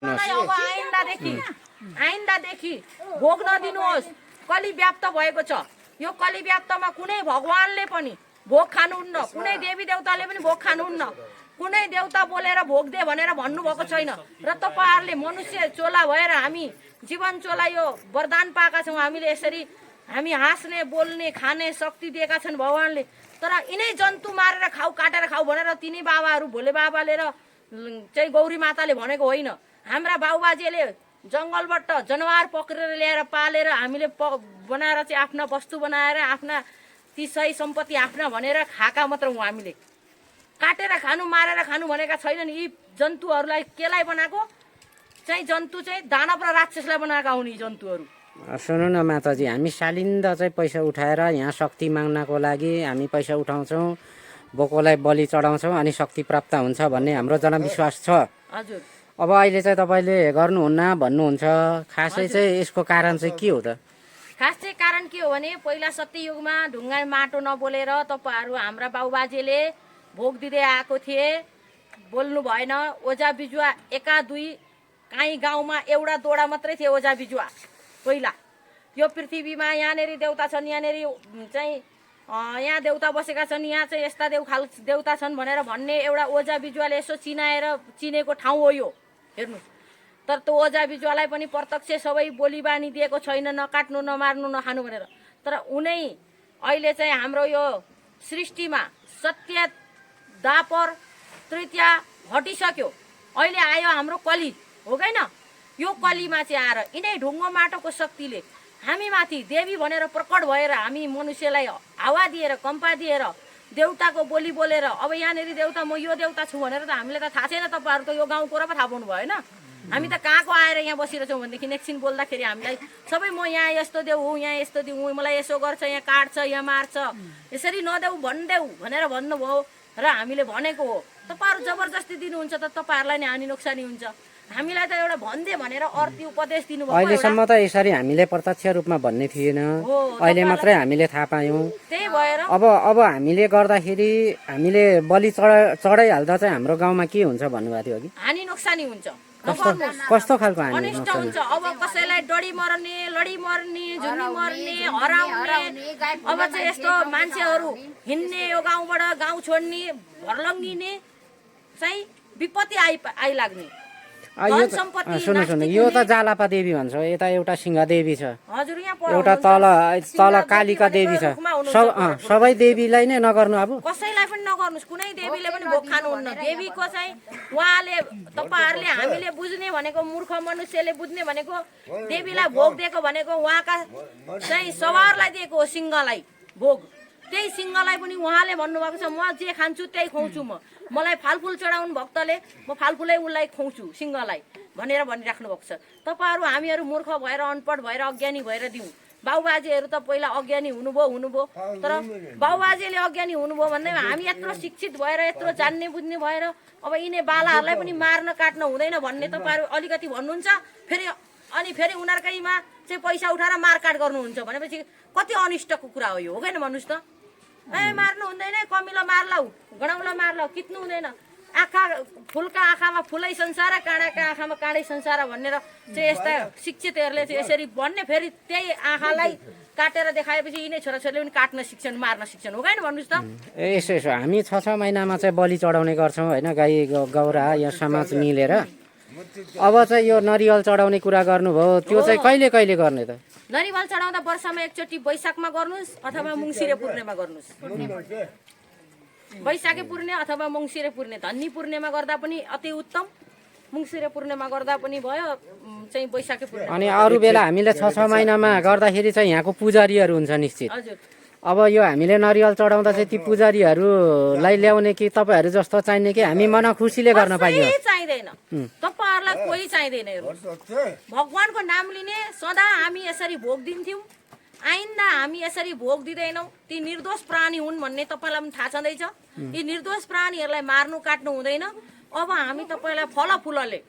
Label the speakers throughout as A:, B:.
A: अब आइन्दादेखि भोग नदिनुहोस्। कली व्याप्त भएको छ। यो कली व्याप्तमा कुनै भगवानले पनि भोग खानुहुन्न, कुनै देवी देवताले पनि भोग खानुहुन्न, कुनै देवता बोलेर भोग दे भनेर भन्नुभएको छैन। र तपाईहरुले मनुष्य चोला भएर हामी जीवन चोला यो वरदान पाएका छौँ। हामीले यसरी हामी हाँस्ने बोल्ने खाने शक्ति दिएका छन् भगवानले। तर यिनै जन्तु मारेर खाऊ काटेर खाऊ भनेर तिनी बाबाहरू भोले बाबाले र चाहिँ गौरी माताले भनेको होइन। हाम्रा बाबुबाजेले जङ्गलबाट जनावर पक्रेर ल्याएर पालेर हामीले बनाएर चाहिँ आफ्ना वस्तु बनाएर आफ्ना ती सही सम्पत्ति आफ्ना भनेर खाएका मात्र हौँ। हामीले काटेर खानु मारेर खानु भनेका छैनन्। यी जन्तुहरूलाई केलाई बनाएको चाहिँ जन्तु चाहिँ दानव र राक्षसलाई बनाएका हुन् यी जन्तुहरू।
B: सुन्नु न माताजी, हामी सालिन्दा चाहिँ पैसा उठाएर यहाँ शक्ति माग्नको लागि हामी पैसा उठाउँछौँ, बोकोलाई बलि चढाउँछौँ अनि शक्ति प्राप्त हुन्छ भन्ने हाम्रो जनविश्वास छ।
A: हजुर।
B: अब अहिले चाहिँ तपाईँले गर्नुहुन्न भन्नुहुन्छ, खासै चाहिँ यसको कारण चाहिँ के हो त?
A: खास चाहिँ कारण के हो भने पहिला सत्ययुगमा ढुङ्गा माटो नबोलेर तपाईहरू हाम्रा बाबुबाजेले भोग दिँदै आएको थिए, बोल्नु भएन। ओझा बिजुवा एका दुई काहीँ गाउँमा एउटा दोडा मात्रै थिए ओझा बिजुवा। पहिला यो पृथ्वीमा यहाँनिर देउता छन्, यहाँनिर चाहिँ यहाँ देउता बसेका छन्, यहाँ चाहिँ यस्ता देउता छन् भनेर भन्ने एउटा ओझा बिजुवाले यसो चिनाएर चिनेको ठाउँ हो यो। हेर्नु, तर त्यो ओझा बिजुवालाई पनि प्रत्यक्ष सबै बोली बानी दिएको छैन, नकाट्नु नमार्नु नखानु भनेर। तर उनै अहिले चाहिँ हाम्रो यो सृष्टिमा सत्य दापर तृतीया हटिसक्यो। अहिले आयो हाम्रो कली, हो गएन? यो कलीमा चाहिँ आएर यिनै ढुङ्गो माटोको शक्तिले हामी माथि देवी भनेर प्रकट भएर हामी मनुष्यलाई हावा दिएर कम्पा दिएर देउताको बोली बोलेर अब यहाँनिर देउता म यो देउता छु भनेर त हामीले त थाहा छैन। तपाईँहरू त यो गाउँको र पो थाहा पाउनु भएन। हामी त कहाँको आएर यहाँ बसिरहेछौँ भनेदेखि एकछिन बोल्दाखेरि हामीलाई सबै म यहाँ यस्तो देऊ हुँ, यहाँ यस्तो दिउँ, मलाई यसो गर्छ, यहाँ काट्छ, यहाँ मार्छ, यसरी नदेऊ भनिदेऊ भनेर भन्नुभयो र हामीले भनेको हो। तपाईँहरू जबरजस्ती दिनुहुन्छ त तपाईँहरूलाई नै हानि नोक्सानी हुन्छ। हामीलाई त एउटा भन्दे भनेर अर्थी उपदेश दिनुभयो।
B: अहिलेसम्म त यसरी हामीले प्रत्यक्ष रूपमा भन्ने थिएन, अहिले मात्रै हामीले थाहा पायौँ।
A: त्यही भएर
B: अब हामीले गर्दाखेरि हामीले बलि चढाइहाल्दा चाहिँ हाम्रो गाउँमा के हुन्छ भन्नुभएको थियो कि?
A: हानि नोक्सानी हुन्छ।
B: कस्तो खालको हानि
A: अनिष्ट हुन्छ? अब कसैलाई डढी मर्ने, लडी मर्ने, झुन्नी मर्ने, हराउने, अब चाहिँ यस्तो मान्छेहरू हिँड्ने, यो गाउँबाट गाउँ छोड्ने, भर्लङ्गिने चाहिँ विपत्ति आइलाग्ने।
B: सुन्नु, यो त जालापा देवी भन्छ, यता एउटा सिंहदेवी छ,
A: हजुर,
B: एउटा तल कालिका देवी छ। सबै देवीलाई नै नगर्नु, अब
A: कसैलाई पनि नगर्नुहोस्। कुनै देवीले पनि भोग खानुहुन्न। देवीको चाहिँ उहाँले तपाईँहरूले हामीले बुझ्ने भनेको, मूर्ख मनुष्यले बुझ्ने भनेको देवीलाई भोग दिएको भनेको उहाँका चाहिँ सवारलाई दिएको हो, सिंहलाई भोग। त्यही सिंहलाई पनि उहाँले भन्नुभएको छ म जे खान्छु त्यही खुवाउँछु, मलाई फालफुल चढाउनु भक्तले म फालफुलै उसलाई खुवाउँछु सिंहलाई भनेर भनिराख्नु भएको छ। तपाईँहरू हामीहरू मूर्ख भएर अनपढ भएर अज्ञानी भएर दिउँ। बाबुबाजेहरू त पहिला अज्ञानी हुनुभयो, तर बाबुबाजेले अज्ञानी हुनुभयो भन्दैमा हामी यत्रो शिक्षित भएर यत्रो जान्ने बुझ्ने भएर अब यिनै बालाहरूलाई पनि मार्न काट्न हुँदैन भन्ने तपाईँहरू अलिकति भन्नुहुन्छ। अनि फेरि उनीहरूकैमा चाहिँ पैसा उठाएर मारकाट गर्नुहुन्छ भनेपछि कति अनिष्टको कुरा हो यो, हो गएन? भन्नुहोस् त। मार्नु हुँदैन, कमिलो मार्लाउ, गडाउला मार्लाउ, कित्नु हुँदैन। आँखा फुलका आँखामा फुलै संसार, काँडाका आँखामा काँडै संसार भनेर चाहिँ यस्ता शिक्षितहरूले चाहिँ यसरी भन्ने। फेरि त्यही आँखालाई काटेर देखाएपछि यिनै छोराछोरीले पनि काट्न सिक्छन्, मार्न सिक्छन्, हो गएन? भन्नुहोस् त।
B: यसो हामी 6 महिनामा चाहिँ बलि चढाउने गर्छौँ होइन, गाई गौरा यहाँ समाज मिलेर। अब चाहिँ यो नरिवल चढाउने कुरा गर्नुभयो, त्यो चाहिँ कहिले कहिले गर्ने त?
A: नरिवल चढाउँदा वर्षमा एकचोटि वैशाखमा गर्नुहोस् अथवा मङ्सिरे पूर्णिमा गर्नुहोस्। वैशाखे पूर्णे अथवा मङ्सिरे पूर्णे, धन्नी पूर्णिमा गर्दा पनि अति उत्तम, मङ्सिरे पूर्णिमा गर्दा पनि भयो, चाहिँ वैशाखे पूर्णे।
B: अनि अरू बेला हामीले 6 महिनामा गर्दाखेरि चाहिँ यहाँको पुजारीहरू हुन्छ निश्चित।
A: हजुर।
B: अब यो हामीले नरिवल चढाउँदा चाहिँ ती पुजारीहरूलाई ल्याउने कि तपाईँहरू जस्तो चाहिने कि हामी मन खुसीले गर्न पाइयो?
A: चाहिँदैन, तपाईँहरूलाई कोही चाहिँदैन। भगवानको नाम लिने सदा हामी यसरी भोग दिन्थ्यौँ, आइन्दा हामी यसरी भोग दिँदैनौँ। ती निर्दोष प्राणी हुन् भन्ने तपाईँलाई पनि थाहा छँदैछ। यी निर्दोष प्राणीहरूलाई मार्नु काट्नु हुँदैन। अब हामी तपाईँलाई फलफुलले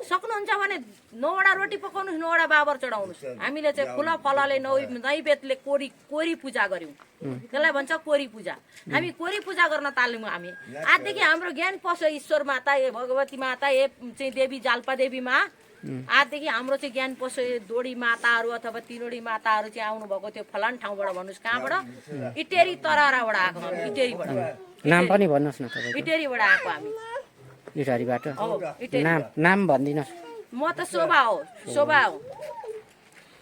A: सक्नुहुन्छ भने 9वटा रोटी पकाउनुहोस् 9वटा बाबर चढाउनुहोस् हामीले चाहिँ फुल फलले नैवेद्यले कोरी पूजा गर्यौँ त्यसलाई भन्छ कोरी पूजा हामी कोरी पूजा गर्न ताल्यौँ हामी आजदेखि हाम्रो ज्ञान पस ईश्वर माता ए भगवती माता ए चाहिँ देवी जाल्पा देवीमा आजदेखि हाम्रो चाहिँ ज्ञान पस दोडी माताहरू अथवा तिनोडी माताहरू चाहिँ आउनुभएको थियो फलान ठाउँबाट भन्नुहोस् कहाँबाट इटेरी तराराबाट आएको हामी इटेरीबाट
B: नाम पनि भन्नुहोस् न तपाईँ
A: इटेरीबाट आएको हामी
B: इटारीबाट
A: हो इटेरी
B: नाम भनिदिनुहोस्
A: म त शोभा हो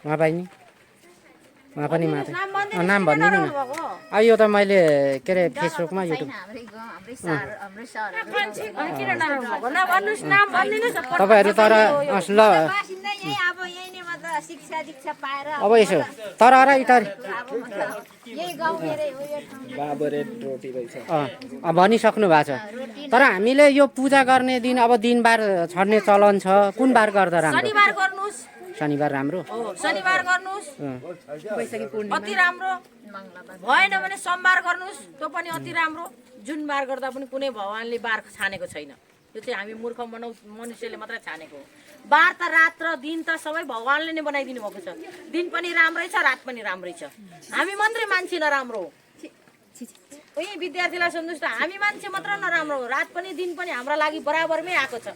B: उहाँ बहिनी उहाँ पनि माथि
A: नाम भन्दिनुहोस्,
B: नाम
A: किन
B: भनिदिनु न
A: डराउनु भएको?
B: यो त मैले के अरे फेसबुकमा युट्युब
A: अनि किन डराउनु भएको? ल भन्नुहोस् नाम भन्दिनुहोस् न।
B: तपाईँहरू तर ल
C: बासिन्दा यही अब यही नै मात्र शिक्षा दीक्षा पाएर
B: अब यसो तर इटारी
C: यही गाउँ मेरै हो यो ठाउँ
B: भनिसक्नु भएको छ तर हामीले यो पूजा गर्ने दिन अब दिनबार छड्ने चलन छ कुन बार गर्दा राम्रो
A: शनिबार गर्नुहोस्
B: शनिबार राम्रो
A: हो शनिबार गर्नुहोस् अति राम्रो भएन भने सोमबार गर्नुहोस् त्यो पनि अति राम्रो जुन बार गर्दा पनि कुनै भगवानले बार छानेको छैन त्यो चाहिँ हामी मूर्ख मनुष्यले मात्रै छानेको हो बार त रात र दिन त सबै भगवानले नै बनाइदिनु भएको छ दिन पनि राम्रै छ रात पनि राम्रै छ हामी मात्रै मान्छे नराम्रो हो उही विद्यार्थीलाई सोध्नुहोस् त हामी मान्छे मात्र नराम्रो हो रात पनि दिन पनि हाम्रा लागि बराबरमै आएको छ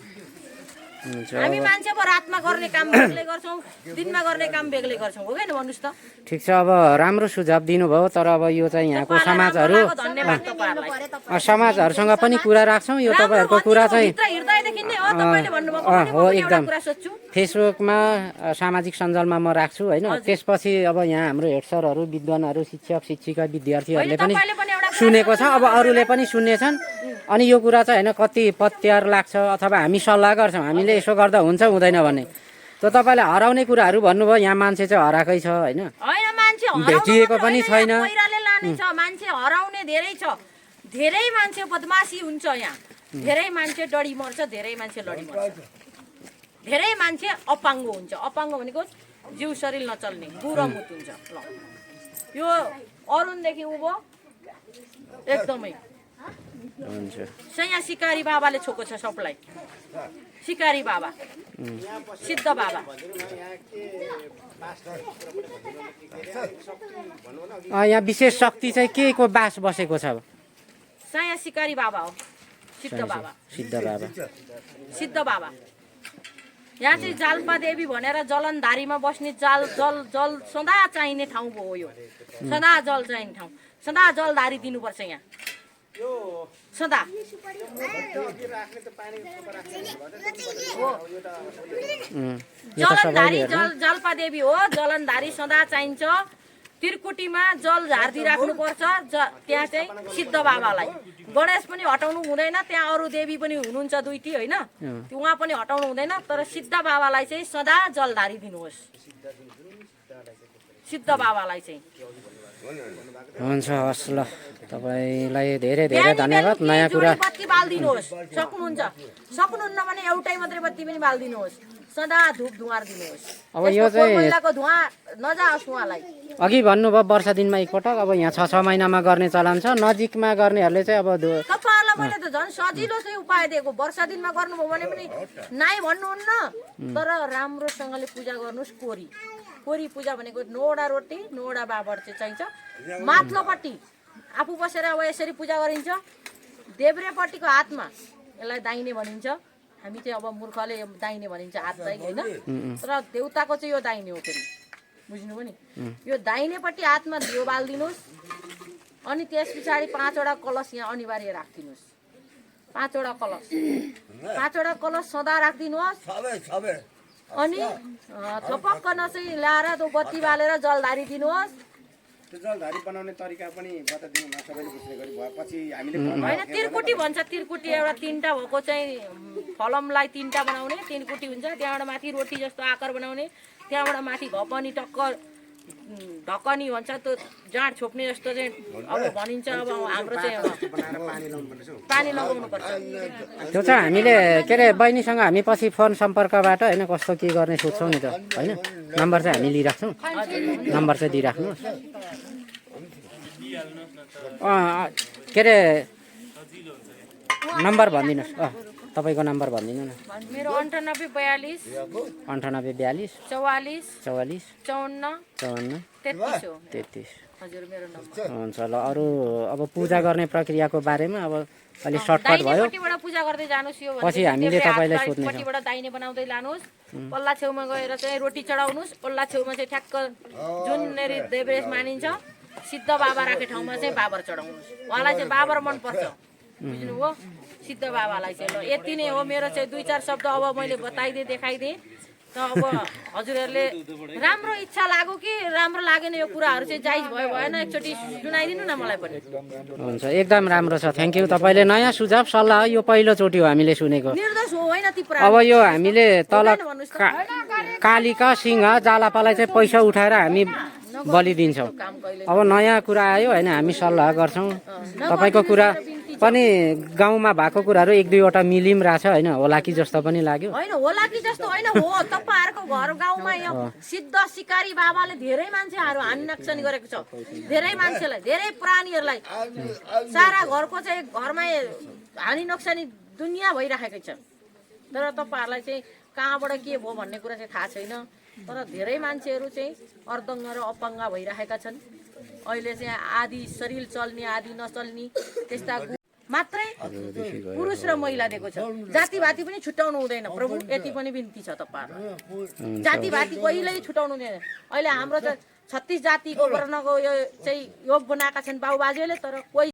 A: हामी मान्छे पो रातमा गर्ने काम बेग्लै गर्छौँ दिनमा गर्ने काम बेग्लै गर्छौँ हो कि भन्नुहोस् त
B: ठिक छ अब राम्रो सुझाव दिनुभयो तर अब यो चाहिँ यहाँको समाजहरू
A: धन्यवाद तपाईँहरूलाई
B: समाजहरूसँग पनि कुरा राख्छौँ यो तपाईँहरूको कुरा चाहिँ
A: हृदयदेखि नै हो तपाईँले भन्नुभएको भने म
B: हो
A: पनि
B: एकदम
A: एउटा कुरा सोध्छु
B: फेसबुकमा सामाजिक सञ्जालमा म राख्छु होइन त्यसपछि अब यहाँ हाम्रो हेड सरहरू विद्वानहरू शिक्षक शिक्षिका विद्यार्थीहरूले पनि
A: तपाईँले पनि एउटा
B: सुनेको छ अब अरूले पनि सुन्नेछन् अनि यो कुरा चाहिँ होइन कति पत्यार लाग्छ अथवा हामी सल्लाह गर्छौँ हामीले यसो गर्दा हुन्छ हुँदैन भन्ने त तपाईँले हराउने कुराहरू भन्नुभयो यहाँ मान्छे चाहिँ हराएकै छ होइन
A: होइन मान्छे
B: भेटिएको पनि छैन
A: पहिराले लाने छ मान्छे हराउने धेरै छ धेरै मान्छे बदमासी हुन्छ यहाँ धेरै मान्छे डढी मर्छ धेरै मान्छे लडी मर्छ धेरै मान्छे अपाङ्गो हुन्छ अपाङ्गो भनेको जिउ शरीर नचल्ने गुरमुत हुन्छ ल यो अरुणदेखि उँभो एकदमै
B: हुन्छ
A: सैया सिकारी बाबाले छोको छ सबलाई सिकारी बाबा सिद्ध बाबा
B: यहाँ विशेष शक्ति चाहिँ के को बास बसेको छ
A: सैया सिकारी बाबा हो सिद्ध बाबा
B: सिद्ध बाबा
A: सिद्ध बाबा यहाँ चाहिँ जाल्पा देवी भनेर जलनधारीमा बस्ने जल सदा चाहिने ठाउँ हो यो सदा जल चाहिने ठाउँ सदा जलधारी दिनुपर्छ यहाँ सदा जलनधारी जल्पा देवी हो जलनधारी सदा चाहिन्छ त्रिकुटीमा जल झार्दी राख्नुपर्छ त्यहाँ चाहिँ सिद्ध बाबालाई गणेश पनि हटाउनु हुँदैन त्यहाँ अरू देवी पनि हुनुहुन्छ दुईटी होइन उहाँ पनि हटाउनु हुँदैन तर सिद्ध बाबालाई चाहिँ सदा जलधारी दिनुहोस् सिद्ध बाबालाई चाहिँ
B: हुन्छ हस् ल तपाईँलाई धेरै धेरै धन्यवाद नयाँ कुरा
A: बत्ती बालिदिनुहोस् सक्नुहुन्न भने एउटै मात्रै बत्ती पनि बालिदिनुहोस् सदा धुप धुवार दिनुहोस्
B: अब यो चाहिँ
A: पहिलाको धुवा नजाओस् उहाँलाई
B: अघि भन्नुभयो वर्ष दिनमा एकपटक अब यहाँ 6 महिनामा गर्ने चलन छ नजिकमा गर्नेहरूले चाहिँ अब
A: तपाईँहरूलाई मैले त झन् सजिलो चाहिँ उपाय दिएको वर्ष दिनमा गर्नुभयो भने पनि नाइ भन्नुहुन्न तर राम्रोसँगले पूजा गर्नुहोस् कोरी पूजा भनेको 9वटा रोटी 9वटा बाबर चाहिँ चाहिन्छ माथिल्लोपट्टि आफू बसेर अब यसरी पूजा गरिन्छ देब्रेपट्टिको हातमा यसलाई दाहिने भनिन्छ हामी चाहिँ अब मूर्खले दाहिने भनिन्छ हात चाहिँ होइन तर देउताको चाहिँ यो दाहिने हो फेरि बुझ्नु पनि यो दाहिनेपट्टि हातमा दियो बालिदिनुहोस् अनि त्यस पछाडि 5वटा कलश यहाँ अनिवार्य राखिदिनुहोस् 5वटा कलश सदा राखिदिनुहोस् अनि थपक्क चाहिँ ल्याएर त्यो बत्ती बालेर जलधारी दिनुहोस्
D: जलधारी बनाउने तरिका पनि बताइदिनु न सबैले बुझ्ने गरी भएपछि हामीले
A: होइन त्रिकुटी भन्छ त्रिकुटी एउटा 3टा भएको चाहिँ फलमलाई 3टा बनाउने त्रिकुटी हुन्छ त्यहाँबाट माथि रोटी जस्तो आकार बनाउने त्यहाँबाट माथि घपनी टक्क ढकनी भन्छ त्यो जाँड छोप्ने जस्तो चाहिँ अब भनिन्छ अब हाम्रो चाहिँ पानी लगाउनु पर्छ
B: त्यो चाहिँ हामीले के अरे बहिनीसँग हामी पछि फोन सम्पर्कबाट होइन कस्तो के गर्ने सोध्छौँ नि त होइन नम्बर चाहिँ हामी लिइराख्छौँ नम्बर चाहिँ दिइराख्नुहोस् के अरे नम्बर भनिदिनुहोस् तपाईँको नम्बर भनिदिनु न।
A: मेरो 98 42
B: 98 42
A: 44
B: 44
A: 54
B: 54
A: 33 हो
B: 33।
A: हजुर मेरो नम्बर।
B: हुन्छ ल, अरू अब पूजा गर्ने प्रक्रियाको बारेमा अब अलिक सर्टकट भयो।
A: दाहिनेपट्टिबाट पूजा गर्दै जानुहोस्। यो
B: पछि हामीले तपाईँलाई सोध्नेछौँ।
A: पट्टिबाट दाहिने बनाउँदै लानुहोस्। पल्ला छेउमा गएर चाहिँ रोटी चढाउनुहोस्। पल्ला छेउमा चाहिँ ठ्याक्क जुननेरि देवरेज मानिन्छ सिद्ध बाबा राखे ठाउँमा चाहिँ बाबर चढाउनुहोस्। उहाँलाई चाहिँ बाबर मनपर्छ, बुझ्नुभयो? सिद्ध बाबालाई चाहिँ। ल यति नै हो मेरो चाहिँ 2-4 शब्द अब मैले बताइदिएँ, देखाइदिएँ। त अब हजुरहरूले राम्रो इच्छा लाग्यो कि राम्रो लागेन यो कुराहरू चाहिँ जायज भयो भएन एकचोटि सुनाइदिनु न मलाई पनि।
B: हुन्छ, एकदम राम्रो छ। Thank you. तपाईँले नयाँ सुझाव सल्लाह यो पहिलोचोटि हो हामीले सुनेको।
A: निर्दोष हो होइन ती
B: अब यो हामीले तल कालिका सिंह जालापालाई चाहिँ पैसा उठाएर हामी बलि दिन्छौँ। अब नयाँ कुरा आयो होइन, हामी सल्लाह गर्छौँ। तपाईँको कुरा पनि गाउँमा भएको कुराहरू 1-2वटा मिली पनि रहेछ होइन, होला कि जस्तो पनि लाग्यो।
A: होइन होला कि जस्तो होइन हो। तपाईँहरूको घर गाउँमा यहाँ सिद्ध सिकारी बाबाले धेरै मान्छेहरू हानि नोक्सानी गरेको छ। धेरै मान्छेलाई, धेरै प्राणीहरूलाई सारा घरको चाहिँ घरमा हानि नोक्सानी दुनियाँ भइराखेको छ। तर तपाईँहरूलाई चाहिँ कहाँबाट के भयो भन्ने कुरा चाहिँ थाहा छैन। तर धेरै मान्छेहरू चाहिँ अर्दङ्ग र अपाङ्ग भइराखेका छन्। अहिले चाहिँ आधी शरीर चल्ने आधी नचल्ने त्यस्ता मात्रै पुरुष र महिला दिएको छ। जातिभाती पनि छुट्याउनु हुँदैन प्रभु, यति पनि बिन्ती छ तपाईँहरूलाई। जातिभाती कहिल्यै छुट्याउनु हुँदैन। अहिले हाम्रो 36 जातिको वर्णको यो चाहिँ योग बनाएका छन् बाबुबाजेले, तर कोही